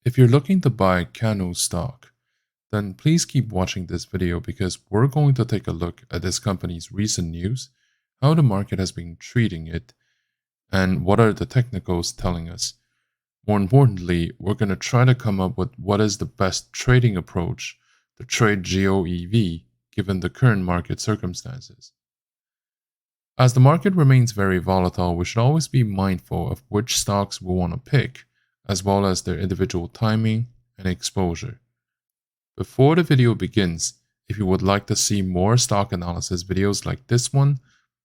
If you're looking to buy Cano stock, then please keep watching this video because we're going to take a look at this company's recent news, how the market has been treating it, and what are the technicals telling us. More importantly, we're going to try to come up with what is the best trading approach to trade GOEV given the current market circumstances. As the market remains very volatile, we should always be mindful of which stocks we want to pick, as well as their individual timing and exposure. Before the video begins, if you would like to see more stock analysis videos like this one,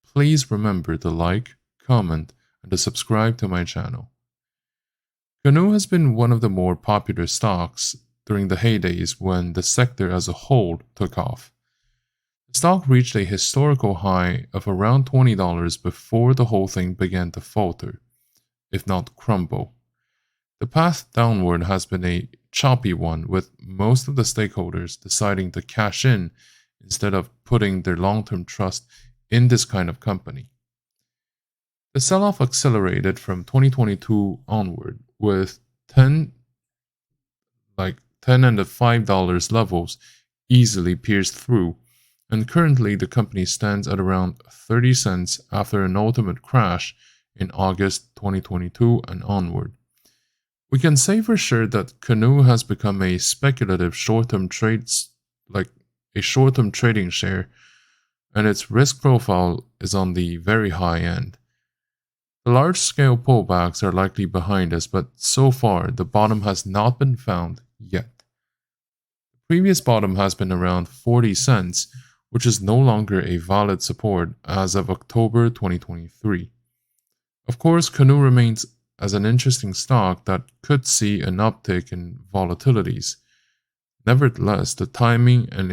please remember to like, comment, and to subscribe to my channel. Canoo has been one of the more popular stocks during the heydays when the sector as a whole took off. The stock reached a historical high of around $20 before the whole thing began to falter, if not crumble. The path downward has been a choppy one, with most of the stakeholders deciding to cash in instead of putting their long-term trust in this kind of company. The sell-off accelerated from 2022 onward, with 10 and the $5 levels easily pierced through, and currently the company stands at around 30 cents after an ultimate crash in August 2022 and onward. We can say for sure that Canoo has become a speculative short-term trading share, and its risk profile is on the very high end. The large-scale pullbacks are likely behind us, but so far the bottom has not been found yet. The previous bottom has been around 40 cents, which is no longer a valid support as of October 2023. Of course, Canoo remains as an interesting stock that could see an uptick in volatilities. Nevertheless, the timing and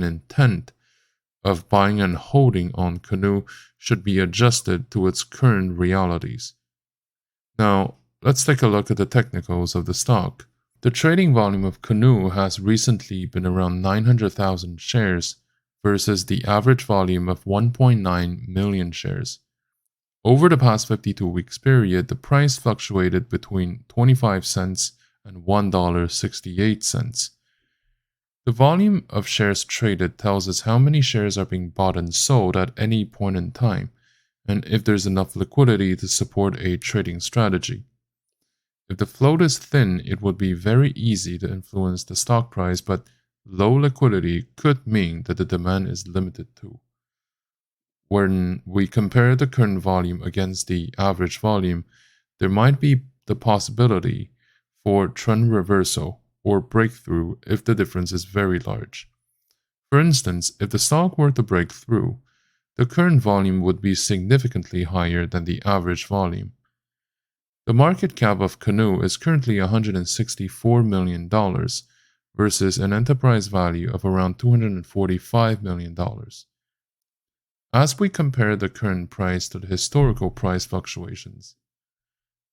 intent of buying and holding on Canoo should be adjusted to its current realities. Now, let's take a look at the technicals of the stock. The trading volume of Canoo has recently been around 900,000 shares versus the average volume of 1.9 million shares. Over the past 52 weeks period, the price fluctuated between 25 cents and $1.68. The volume of shares traded tells us how many shares are being bought and sold at any point in time, and if there's enough liquidity to support a trading strategy. If the float is thin, it would be very easy to influence the stock price, but low liquidity could mean that the demand is limited too. When we compare the current volume against the average volume, there might be the possibility for trend reversal or breakthrough if the difference is very large. For instance, if the stock were to break through, the current volume would be significantly higher than the average volume. The market cap of Canoo is currently $164 million versus an enterprise value of around $245 million. As we compare the current price to the historical price fluctuations,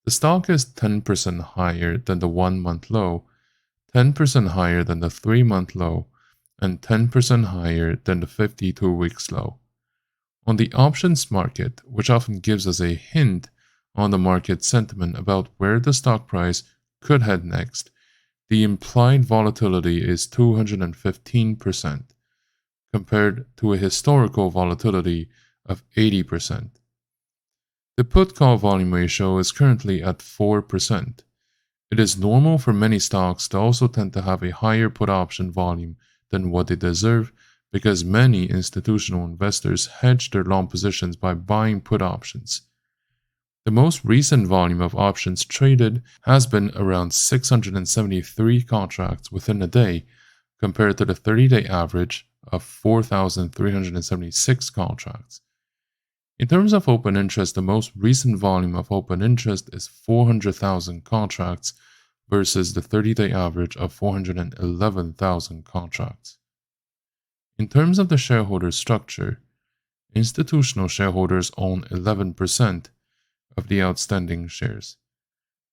the stock is 10% higher than the 1-month low, 10% higher than the 3-month low, and 10% higher than the 52 weeks low. On the options market, which often gives us a hint on the market sentiment about where the stock price could head next, the implied volatility is 215%. compared to a historical volatility of 80%. The put-call volume ratio is currently at 4%. It is normal for many stocks to also tend to have a higher put option volume than what they deserve because many institutional investors hedge their long positions by buying put options. The most recent volume of options traded has been around 673 contracts within a day compared to the 30-day average of 4,376 contracts. In terms of open interest, the most recent volume of open interest is 400,000 contracts versus the 30-day average of 411,000 contracts. In terms of the shareholder structure, institutional shareholders own 11% of the outstanding shares.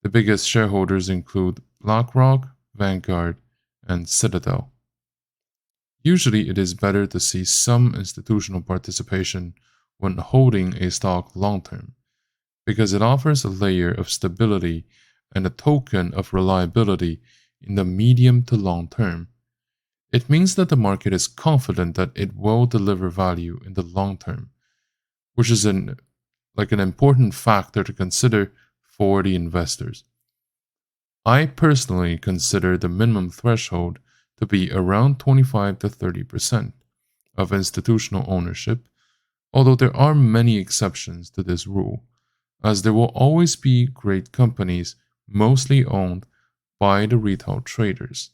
The biggest shareholders include BlackRock, Vanguard, and Citadel. Usually it is better to see some institutional participation when holding a stock long-term, because it offers a layer of stability and a token of reliability in the medium to long term. It means that the market is confident that it will deliver value in the long term, which is an important factor to consider for the investors. I personally consider the minimum threshold to be around 25 to 30% of institutional ownership, although there are many exceptions to this rule, as there will always be great companies mostly owned by the retail traders.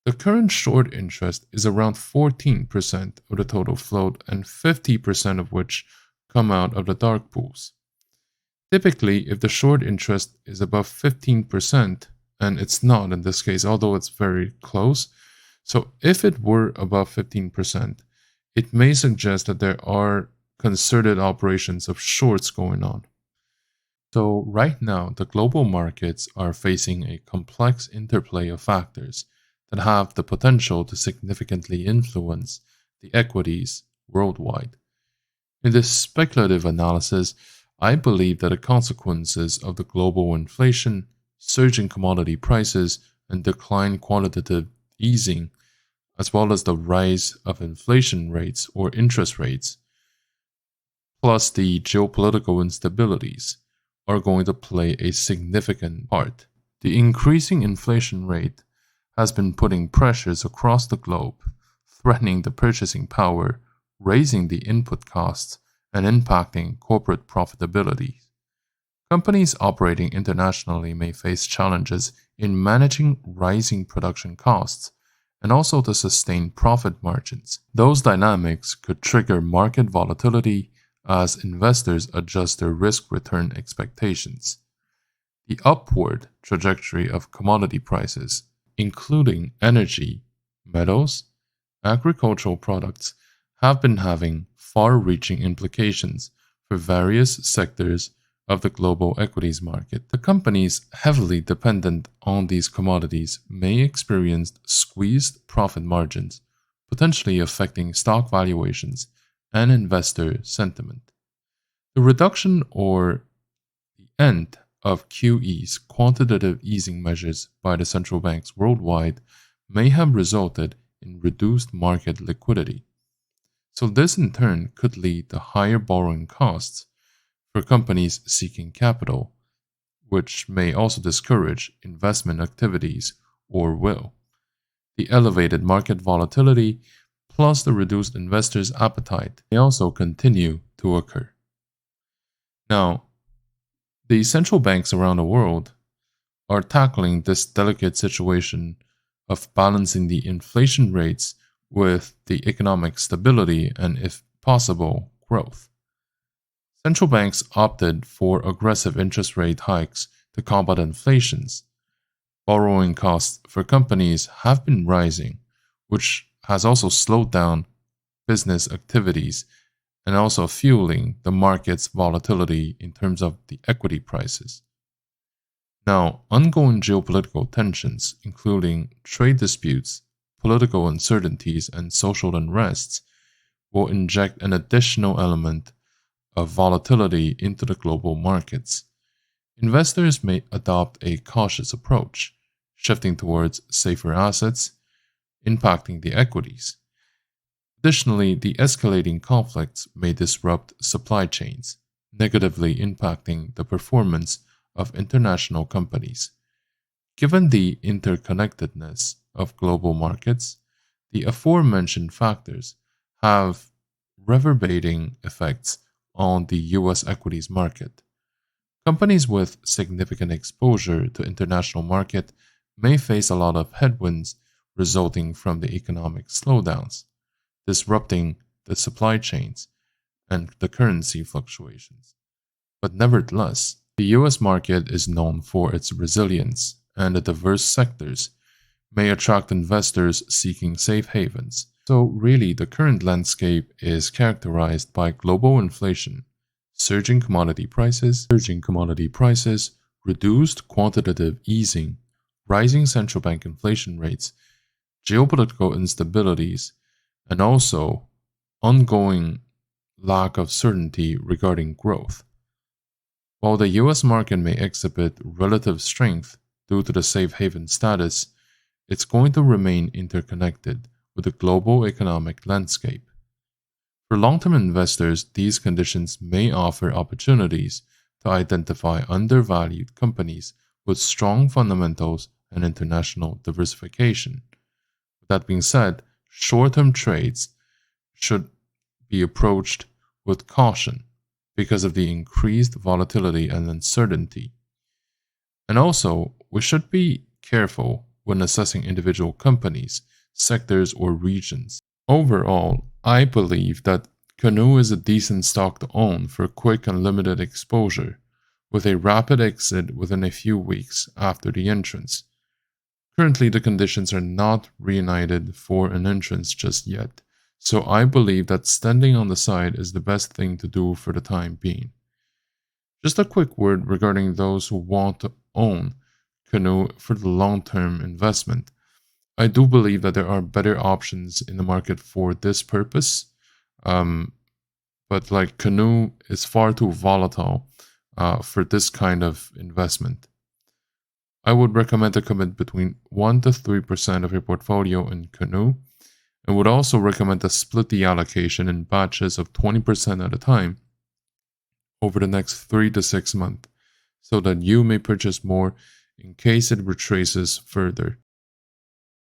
The current short interest is around 14% of the total float and 50% of which come out of the dark pools. Typically, if the short interest is above 15%, and it's not in this case, although it's very close, so if it were above 15%, it may suggest that there are concerted operations of shorts going on. So right now, the global markets are facing a complex interplay of factors that have the potential to significantly influence the equities worldwide. In this speculative analysis, I believe that the consequences of the global inflation, surging commodity prices, and decline quantitative easing, as well as the rise of inflation rates or interest rates, plus the geopolitical instabilities, are going to play a significant part. The increasing inflation rate has been putting pressures across the globe, threatening the purchasing power, raising the input costs, and impacting corporate profitability. Companies operating internationally may face challenges in managing rising production costs and also to sustain profit margins. Those dynamics could trigger market volatility as investors adjust their risk-return expectations. The upward trajectory of commodity prices, including energy, metals, agricultural products, have been having far-reaching implications for various sectors of the global equities market. The companies heavily dependent on these commodities may experience squeezed profit margins, potentially affecting stock valuations and investor sentiment. The reduction or the end of QE's quantitative easing measures by the central banks worldwide may have resulted in reduced market liquidity. So this in turn could lead to higher borrowing costs for companies seeking capital, which may also discourage investment activities or will. The elevated market volatility plus the reduced investors' appetite may also continue to occur. Now, the central banks around the world are tackling this delicate situation of balancing the inflation rates with the economic stability and, if possible, growth. Central banks opted for aggressive interest rate hikes to combat inflations. Borrowing costs for companies have been rising, which has also slowed down business activities and also fueling the market's volatility in terms of the equity prices. Now, ongoing geopolitical tensions, including trade disputes, political uncertainties, and social unrests, will inject an additional element of volatility into the global markets. Investors may adopt a cautious approach, shifting towards safer assets, impacting the equities. Additionally, the escalating conflicts may disrupt supply chains, negatively impacting the performance of international companies. Given the interconnectedness of global markets, the aforementioned factors have reverberating effects on the US equities market. Companies with significant exposure to international market may face a lot of headwinds resulting from the economic slowdowns, disrupting the supply chains and the currency fluctuations. But nevertheless, the US market is known for its resilience, and the diverse sectors may attract investors seeking safe havens. So really, the current landscape is characterized by global inflation, surging commodity prices, reduced quantitative easing, rising central bank inflation rates, geopolitical instabilities, and also ongoing lack of certainty regarding growth. While the US market may exhibit relative strength due to the safe haven status, it's going to remain interconnected with the global economic landscape. For long-term investors, these conditions may offer opportunities to identify undervalued companies with strong fundamentals and international diversification. With that being said, short-term trades should be approached with caution because of the increased volatility and uncertainty. And also, we should be careful when assessing individual companies, sectors, or regions. Overall, I believe that Cano is a decent stock to own for quick and limited exposure, with a rapid exit within a few weeks after the entrance. Currently, the conditions are not reunited for an entrance just yet, so I believe that standing on the side is the best thing to do for the time being. Just a quick word regarding those who want to own Cano for the long-term investment. I do believe that there are better options in the market for this purpose, but like Cano is far too volatile for this kind of investment. I would recommend to commit between 1 to 3% of your portfolio in Cano, and would also recommend to split the allocation in batches of 20% at a time over the next 3 to 6 months, so that you may purchase more in case it retraces further.